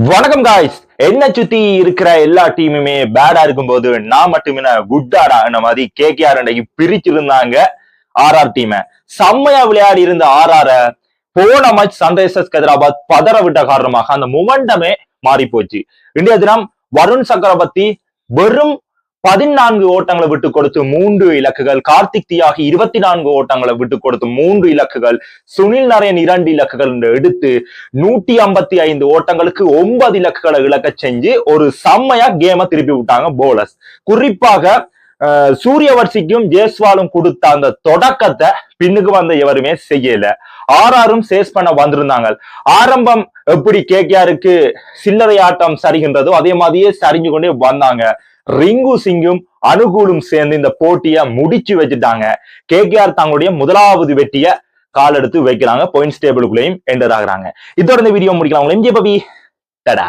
வணக்கம் காய்ஸ். என்ன சுத்தி இருக்கிற எல்லா டீமுமே பேடா இருக்கும்போது நான் மட்டுமே குட்டாடா மாதிரி கேகேஆர் அன்னைக்கு பிரிச்சிருந்தாங்க ஆர்ஆர் டீமை. செம்மையா விளையாடி இருந்த ஆர்ஆர் போன மேட்ச் சன்ரைசர்ஸ் ஹைதராபாத் பதற விட்ட காரணமாக அந்த மொமெண்டமே மாறி போச்சு. இன்றைய தினம் வருண் சக்கரவர்த்தி வெறும் 14 ஓட்டங்களை விட்டு கொடுத்து 3 இலக்குகள், கார்த்திக் தியாகி 24 ஓட்டங்களை விட்டு கொடுத்து 3 இலக்குகள், சுனில் நரேன் 2 இலக்குகள் எடுத்து 155 ஓட்டங்களுக்கு 9 இலக்குகளை இழக்க செஞ்சு ஒரு செம்மையா கேமை திருப்பி விட்டாங்க போலர்ஸ். குறிப்பாக சூரியவர்சிக்கும் ஜெய்ஸ்வாலும் கொடுத்த அந்த தொடக்கத்தை பின்னுக்கு வந்த எவருமே செய்யல. ஆர்ஆரும் சேஸ் பண்ண வந்திருந்தாங்க. ஆரம்பம் எப்படி கேகேஆருக்கு சில்லறை ஆட்டம் சரிகின்றதோ அதே மாதிரியே சரிஞ்சு கொண்டே வந்தாங்க. ரிங்கு சிங்கும் அனுகூலும் சேர்ந்து இந்த போட்டியை முடிச்சு வச்சுட்டாங்க. கேகேஆர் தங்களுடைய முதலாவது வெற்றியை கால் எடுத்து வைக்கிறாங்க. பாயிண்ட்ஸ் டேபிளுக்குள்ளேயும் என்டர் ஆகுறாங்க. இதோட இந்த வீடியோ முடிக்கலாம். எம்ஜே பவி டடா.